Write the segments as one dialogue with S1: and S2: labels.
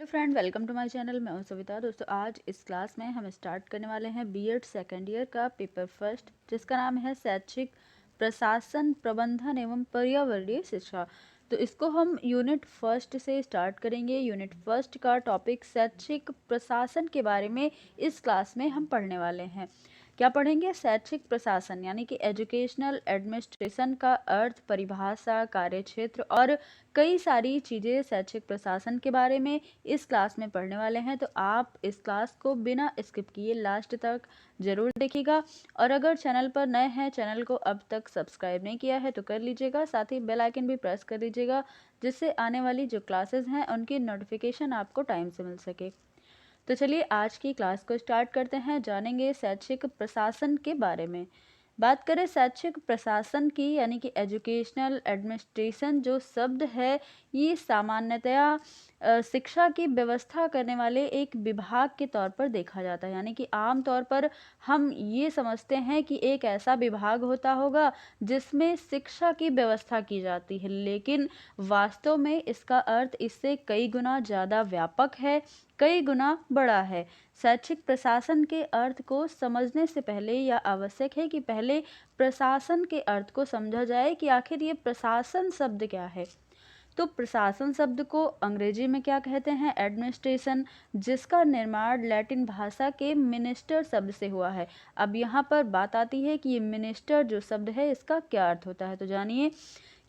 S1: Hello friend, welcome to my channel. मैं हूं सविता। दोस्तों, आज इस क्लास में हम स्टार्ट करने वाले हैं बीएड सेकेंड ईयर का पेपर फर्स्ट, जिसका नाम है शैक्षिक प्रशासन प्रबंधन एवं पर्यावरणीय शिक्षा। तो इसको हम यूनिट फर्स्ट से स्टार्ट करेंगे। यूनिट फर्स्ट का टॉपिक शैक्षिक प्रशासन के बारे में इस क्लास में हम पढ़ने वाले हैं। क्या पढ़ेंगे? शैक्षिक प्रशासन यानी कि एजुकेशनल एडमिनिस्ट्रेशन का अर्थ, परिभाषा, कार्यक्षेत्र और कई सारी चीज़ें शैक्षिक प्रशासन के बारे में इस क्लास में पढ़ने वाले हैं। तो आप इस क्लास को बिना स्किप किए लास्ट तक ज़रूर देखिएगा। और अगर चैनल पर नए हैं, चैनल को अब तक सब्सक्राइब नहीं किया है तो कर लीजिएगा। साथ ही बेल आइकन भी प्रेस कर दीजिएगा, जिससे आने वाली जो क्लासेस हैं उनकी नोटिफिकेशन आपको टाइम से मिल सके। तो चलिए आज की क्लास को स्टार्ट करते हैं। जानेंगे शैक्षिक प्रशासन के बारे में। बात करें शैक्षिक प्रशासन की यानी कि एजुकेशनल एडमिनिस्ट्रेशन, जो शब्द है ये सामान्यतया शिक्षा की व्यवस्था करने वाले एक विभाग के तौर पर देखा जाता है। यानी कि आम तौर पर हम ये समझते हैं कि एक ऐसा विभाग होता होगा जिसमें शिक्षा की व्यवस्था की जाती है, लेकिन वास्तव में इसका अर्थ इससे कई गुना ज़्यादा व्यापक है, कई गुना बड़ा है। शैक्षिक प्रशासन के अर्थ को समझने से पहले यह आवश्यक है कि पहले प्रशासन के अर्थ को समझा जाए कि आखिर ये प्रशासन शब्द क्या है। तो प्रशासन शब्द को अंग्रेजी में क्या कहते हैं? एडमिनिस्ट्रेशन, जिसका निर्माण लैटिन भाषा के मिनिस्टर शब्द से हुआ है। अब यहाँ पर बात आती है कि ये मिनिस्टर जो शब्द है इसका क्या अर्थ होता है। तो जानिए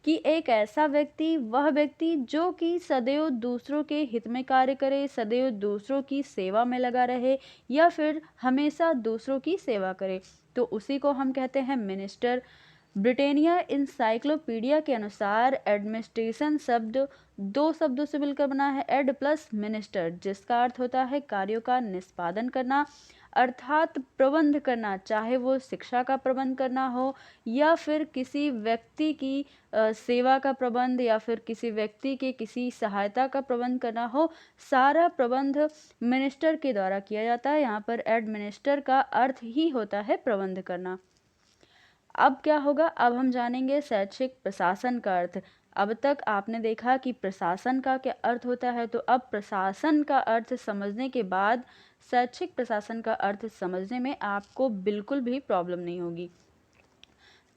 S1: कि एक ऐसा व्यक्ति, वह व्यक्ति जो कि सदैव दूसरों के हित में कार्य करे, सदैव दूसरों की सेवा में लगा रहे या फिर हमेशा दूसरों की सेवा करे, तो उसी को हम कहते हैं मिनिस्टर। ब्रिटेनिया इंसाइक्लोपीडिया के अनुसार एडमिनिस्ट्रेशन शब्द दो शब्दों से मिलकर बना है, एड प्लस मिनिस्टर, जिसका अर्थ होता है कार्यों का निष्पादन करना, अर्थात प्रबंध करना, चाहे वो शिक्षा का प्रबंध करना हो या फिर किसी व्यक्ति की सेवा का प्रबंध या फिर किसी व्यक्ति के किसी सहायता का प्रबंध करना हो। सारा प्रबंध मिनिस्टर के द्वारा किया जाता है। यहाँ पर एडमिनिस्टर का अर्थ ही होता है प्रबंध करना। अब क्या होगा? अब हम जानेंगे शैक्षिक प्रशासन का अर्थ। अब तक आपने देखा कि प्रशासन का क्या अर्थ होता है, तो अब प्रशासन का अर्थ समझने के बाद शैक्षिक प्रशासन का अर्थ समझने में आपको बिल्कुल भी प्रॉब्लम नहीं होगी।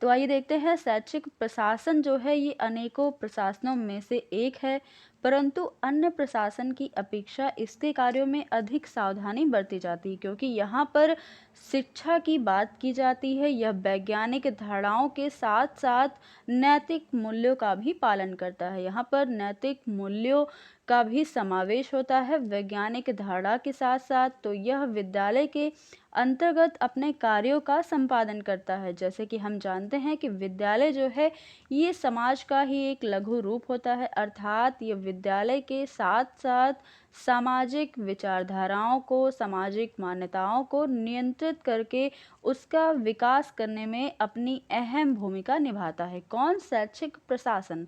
S1: तो आइए देखते हैं। शैक्षिक प्रशासन जो है ये अनेकों प्रशासनों में से एक है, परंतु अन्य प्रशासन की अपेक्षा इसके कार्यों में अधिक सावधानी बरती जाती है, क्योंकि यहाँ पर शिक्षा की बात की जाती है। यह वैज्ञानिक धारणाओं के साथ साथ नैतिक मूल्यों का भी पालन करता है। यहाँ पर नैतिक मूल्यों का भी समावेश होता है वैज्ञानिक धारणा के साथ साथ। तो यह विद्यालय के अंतर्गत अपने कार्यों का संपादन करता है। जैसे कि हम जानते हैं कि विद्यालय जो है ये समाज का ही एक लघु रूप होता है, अर्थात ये विद्यालय के साथ साथ सामाजिक विचारधाराओं को, सामाजिक मान्यताओं को नियंत्रित करके उसका विकास करने में अपनी अहम भूमिका निभाता है। कौन? शैक्षिक प्रशासन।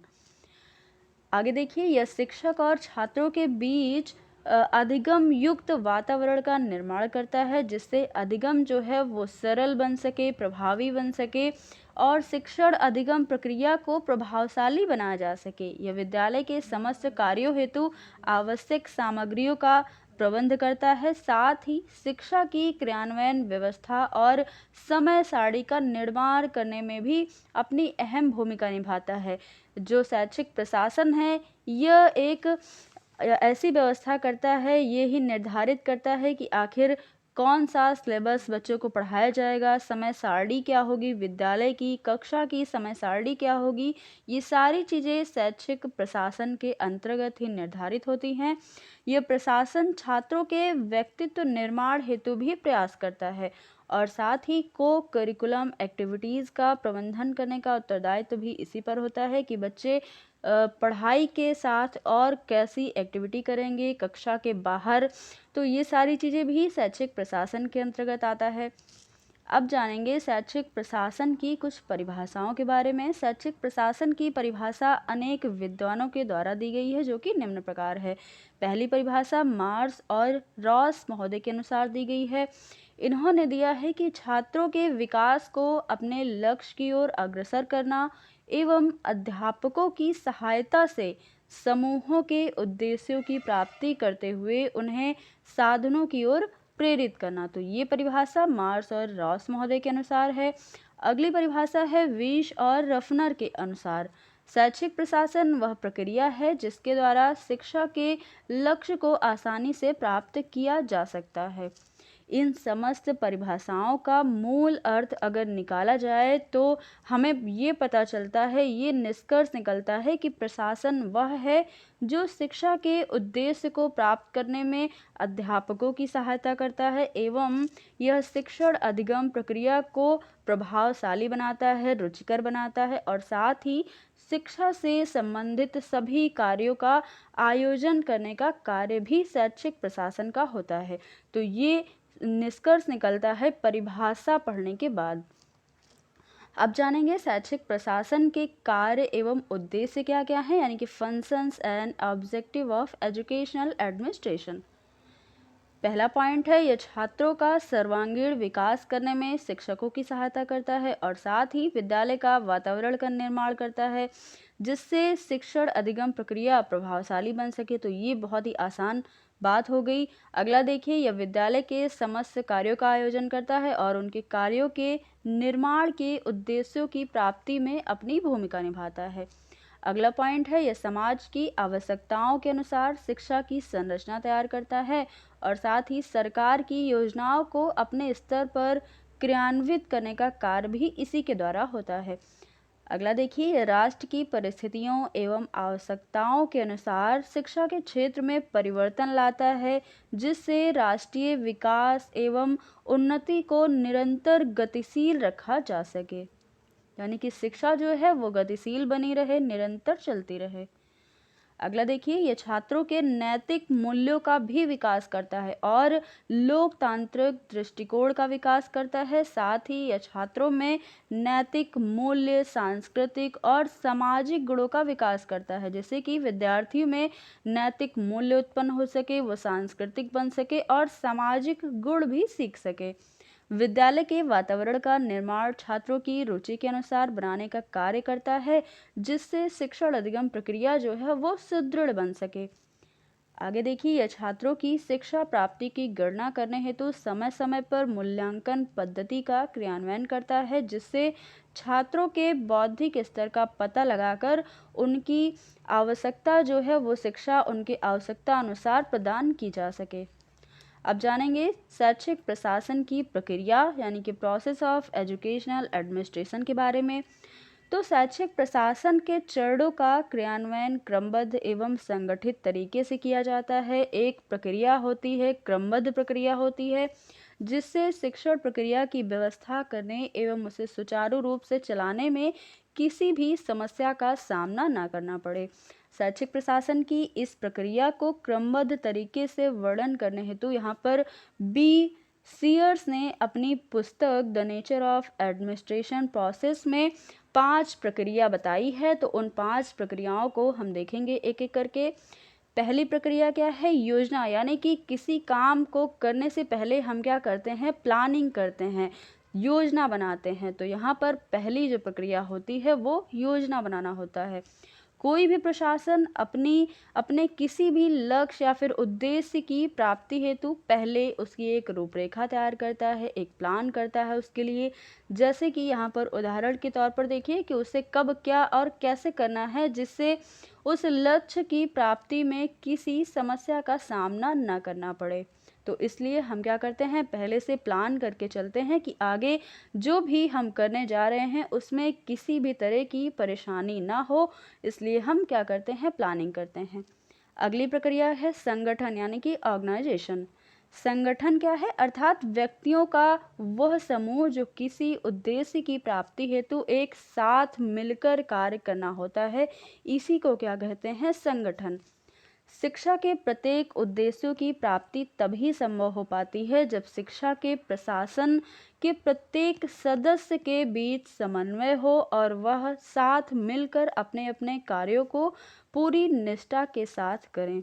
S1: आगे देखिए, यह शिक्षक और छात्रों के बीच अधिगम युक्त वातावरण का निर्माण करता है, जिससे अधिगम जो है वो सरल बन सके, प्रभावी बन सके और शिक्षण अधिगम प्रक्रिया को प्रभावशाली बनाया जा सके। यह विद्यालय के समस्त कार्यों हेतु आवश्यक सामग्रियों का प्रबंध करता है, साथ ही शिक्षा की क्रियान्वयन व्यवस्था और समय सारणी का निर्माण करने में भी अपनी अहम भूमिका निभाता है। जो शैक्षिक प्रशासन है यह एक ऐसी व्यवस्था करता है, ये ही निर्धारित करता है कि आखिर कौन सा सिलेबस बच्चों को पढ़ाया जाएगा, समय सारणी क्या होगी, विद्यालय की कक्षा की समय सारणी क्या होगी। ये सारी चीज़ें शैक्षिक प्रशासन के अंतर्गत ही निर्धारित होती हैं। यह प्रशासन छात्रों के व्यक्तित्व निर्माण हेतु भी प्रयास करता है और साथ ही को करिकुलम एक्टिविटीज़ का प्रबंधन करने का उत्तरदायित्व भी इसी पर होता है कि बच्चे पढ़ाई के साथ और कैसी एक्टिविटी करेंगे कक्षा के बाहर। तो ये सारी चीज़ें भी शैक्षिक प्रशासन के अंतर्गत आता है। अब जानेंगे शैक्षिक प्रशासन की कुछ परिभाषाओं के बारे में। शैक्षिक प्रशासन की परिभाषा अनेक विद्वानों के द्वारा दी गई है, जो कि निम्न प्रकार है। पहली परिभाषा मार्स और रॉस महोदय के अनुसार दी गई है। इन्होंने दिया है कि छात्रों के विकास को अपने लक्ष्य की ओर अग्रसर करना एवं अध्यापकों की सहायता से समूहों के उद्देश्यों की प्राप्ति करते हुए उन्हें साधनों की ओर प्रेरित करना। तो ये परिभाषा मार्श और रॉस महोदय के अनुसार है। अगली परिभाषा है विश और रफनर के अनुसार, शैक्षिक प्रशासन वह प्रक्रिया है जिसके द्वारा शिक्षा के लक्ष्य को आसानी से प्राप्त किया जा सकता है। इन समस्त परिभाषाओं का मूल अर्थ अगर निकाला जाए तो हमें ये पता चलता है, ये निष्कर्ष निकलता है कि प्रशासन वह है जो शिक्षा के उद्देश्य को प्राप्त करने में अध्यापकों की सहायता करता है एवं यह शिक्षण अधिगम प्रक्रिया को प्रभावशाली बनाता है, रुचिकर बनाता है और साथ ही शिक्षा से संबंधित सभी कार्यों का आयोजन करने का कार्य भी शैक्षिक प्रशासन का होता है। तो ये निष्कर्ष निकलता है परिभाषा पढ़ने के बाद। अब जानेंगे शैक्षिक प्रशासन के कार्य एवं उद्देश्य क्या क्या है, यानी कि functions and objective of educational administration. पहला पॉइंट है, यह छात्रों का सर्वांगीण विकास करने में शिक्षकों की सहायता करता है और साथ ही विद्यालय का वातावरण का निर्माण करता है जिससे शिक्षण अधिगम प्रक्रिया प्रभावशाली बन सके। तो ये बहुत ही आसान बात हो गई। अगला देखिए, यह विद्यालय के समस्त कार्यों का आयोजन करता है और उनके कार्यों के निर्माण के उद्देश्यों की प्राप्ति में अपनी भूमिका निभाता है। अगला पॉइंट है, यह समाज की आवश्यकताओं के अनुसार शिक्षा की संरचना तैयार करता है और साथ ही सरकार की योजनाओं को अपने स्तर पर क्रियान्वित करने का कार्य भी इसी के द्वारा होता है। अगला देखिए, राष्ट्र की परिस्थितियों एवं आवश्यकताओं के अनुसार शिक्षा के क्षेत्र में परिवर्तन लाता है जिससे राष्ट्रीय विकास एवं उन्नति को निरंतर गतिशील रखा जा सके, यानी कि शिक्षा जो है वो गतिशील बनी रहे, निरंतर चलती रहे। अगला देखिए, यह छात्रों के नैतिक मूल्यों का भी विकास करता है और लोकतांत्रिक दृष्टिकोण का विकास करता है। साथ ही यह छात्रों में नैतिक मूल्य, सांस्कृतिक और सामाजिक गुणों का विकास करता है, जैसे कि विद्यार्थियों में नैतिक मूल्य उत्पन्न हो सके, वो सांस्कृतिक बन सके और सामाजिक गुण भी सीख सके। विद्यालय के वातावरण का निर्माण छात्रों की रुचि के अनुसार बनाने का कार्य करता है जिससे शिक्षण अधिगम प्रक्रिया जो है वो सुदृढ़ बन सके। आगे देखिए, यह छात्रों की शिक्षा प्राप्ति की गणना करने हेतु समय समय पर मूल्यांकन पद्धति का क्रियान्वयन करता है जिससे छात्रों के बौद्धिक स्तर का पता लगाकर उनकी आवश्यकता जो है वो शिक्षा उनकी आवश्यकता अनुसार प्रदान की जा सके। अब जानेंगे शैक्षिक प्रशासन की प्रक्रिया, यानी कि प्रोसेस ऑफ एजुकेशनल एडमिनिस्ट्रेशन के बारे में। तो शैक्षिक प्रशासन के चरणों का क्रियान्वयन क्रमबद्ध एवं संगठित तरीके से किया जाता है। एक प्रक्रिया होती है, क्रमबद्ध प्रक्रिया होती है जिससे शिक्षण प्रक्रिया की व्यवस्था करने एवं उसे सुचारू रूप से चलाने में किसी भी समस्या का सामना न करना पड़े। शैक्षिक प्रशासन की इस प्रक्रिया को क्रमबद्ध तरीके से वर्णन करने हेतु यहाँ पर बी सीयर्स ने अपनी पुस्तक the nature of administration process में 5 प्रक्रिया बताई है। तो उन 5 प्रक्रियाओं को हम देखेंगे एक एक करके। पहली प्रक्रिया क्या है, योजना, यानी कि किसी काम को करने से पहले हम क्या करते हैं, प्लानिंग करते हैं, योजना बनाते हैं। तो यहाँ पर पहली जो प्रक्रिया होती है वो योजना बनाना होता है। कोई भी प्रशासन अपने किसी भी लक्ष्य या फिर उद्देश्य की प्राप्ति हेतु पहले उसकी एक रूपरेखा तैयार करता है, एक प्लान करता है उसके लिए। जैसे कि यहाँ पर उदाहरण के तौर पर देखिए कि उसे कब, क्या और कैसे करना है जिससे उस लक्ष्य की प्राप्ति में किसी समस्या का सामना न करना पड़े। तो इसलिए हम क्या करते हैं, पहले से प्लान करके चलते हैं कि आगे जो भी हम करने जा रहे हैं उसमें किसी भी तरह की परेशानी ना हो, इसलिए हम क्या करते हैं, प्लानिंग करते हैं। अगली प्रक्रिया है संगठन, यानी कि ऑर्गेनाइजेशन। संगठन क्या है, अर्थात व्यक्तियों का वह समूह जो किसी उद्देश्य की प्राप्ति हेतु एक साथ मिलकर कार्य करना होता है, इसी को क्या कहते हैं, संगठन। शिक्षा के प्रत्येक उद्देश्यों की प्राप्ति तभी संभव हो पाती है जब शिक्षा के प्रशासन के प्रत्येक सदस्य के बीच समन्वय हो और वह साथ मिलकर अपने अपने कार्यों को पूरी निष्ठा के साथ करें।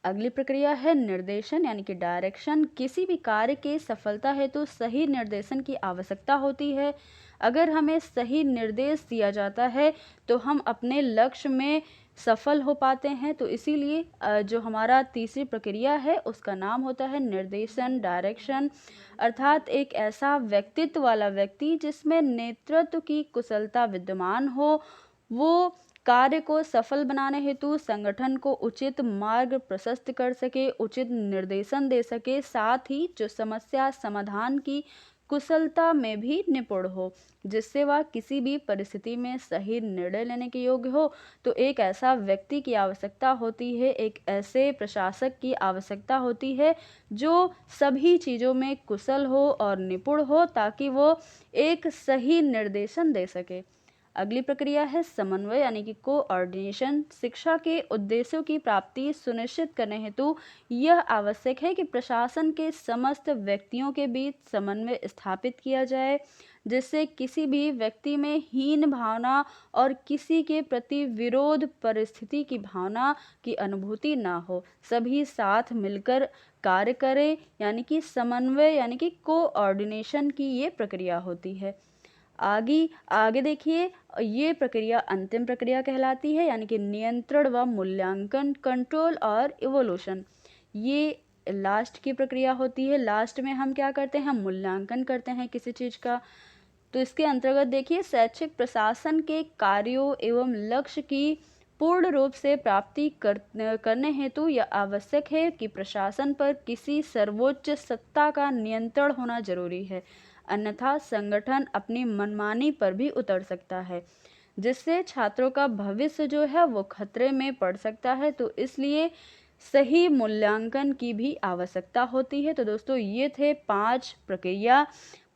S1: अगली प्रक्रिया है निर्देशन यानी कि डायरेक्शन। किसी भी कार्य के सफलता हेतु सही निर्देशन की आवश्यकता होती है। अगर हमें सही निर्देश दिया जाता है तो हम अपने लक्ष्य में सफल हो पाते हैं। तो इसीलिए जो हमारा तीसरी प्रक्रिया है उसका नाम होता है निर्देशन, डायरेक्शन। अर्थात एक ऐसा व्यक्तित्व वाला व्यक्ति जिसमें नेतृत्व की कुशलता विद्यमान हो, वो कार्य को सफल बनाने हेतु संगठन को उचित मार्ग प्रशस्त कर सके, उचित निर्देशन दे सके, साथ ही जो समस्या समाधान की कुशलता में भी निपुण हो, जिससे वह किसी भी परिस्थिति में सही निर्णय लेने के योग्य हो। तो एक ऐसा व्यक्ति की आवश्यकता होती है, एक ऐसे प्रशासक की आवश्यकता होती है जो सभी चीज़ों में कुशल हो और निपुण हो, ताकि वो एक सही निर्देशन दे सके। अगली प्रक्रिया है समन्वय यानी कि कोऑर्डिनेशन। शिक्षा के उद्देश्यों की प्राप्ति सुनिश्चित करने हेतु यह आवश्यक है कि प्रशासन के समस्त व्यक्तियों के बीच समन्वय स्थापित किया जाए, जिससे किसी भी व्यक्ति में हीन भावना और किसी के प्रति विरोध परिस्थिति की भावना की अनुभूति ना हो। सभी साथ मिलकर कार्य करें, यानी कि समन्वय यानी कि कोऑर्डिनेशन की ये प्रक्रिया होती है। आगे आगे देखिए, ये प्रक्रिया अंतिम प्रक्रिया कहलाती है, यानी कि नियंत्रण व मूल्यांकन, कंट्रोल और इवोल्यूशन। ये लास्ट की प्रक्रिया होती है। लास्ट में हम क्या करते हैं, हम मूल्यांकन करते हैं किसी चीज़ का। तो इसके अंतर्गत देखिए, शैक्षिक प्रशासन के कार्यों एवं लक्ष्य की पूर्ण रूप से प्राप्ति करने हेतु यह आवश्यक है कि प्रशासन पर किसी सर्वोच्च सत्ता का नियंत्रण होना जरूरी है, अन्यथा संगठन अपनी मनमानी पर भी उतर सकता है, जिससे छात्रों का भविष्य जो है वो खतरे में पड़ सकता है। तो इसलिए सही मूल्यांकन की भी आवश्यकता होती है। तो दोस्तों, ये थे 5 प्रक्रिया।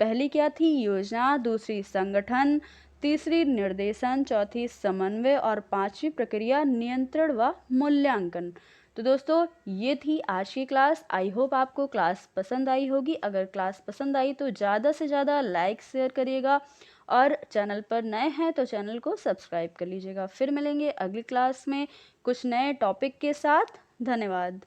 S1: पहली क्या थी, योजना, दूसरी संगठन, तीसरी निर्देशन, चौथी समन्वय और पांचवी प्रक्रिया नियंत्रण व मूल्यांकन। तो दोस्तों, ये थी आज की क्लास। आई होप आपको क्लास पसंद आई होगी। अगर क्लास पसंद आई तो ज़्यादा से ज़्यादा लाइक शेयर करिएगा, और चैनल पर नए हैं तो चैनल को सब्सक्राइब कर लीजिएगा। फिर मिलेंगे अगली क्लास में कुछ नए टॉपिक के साथ। धन्यवाद।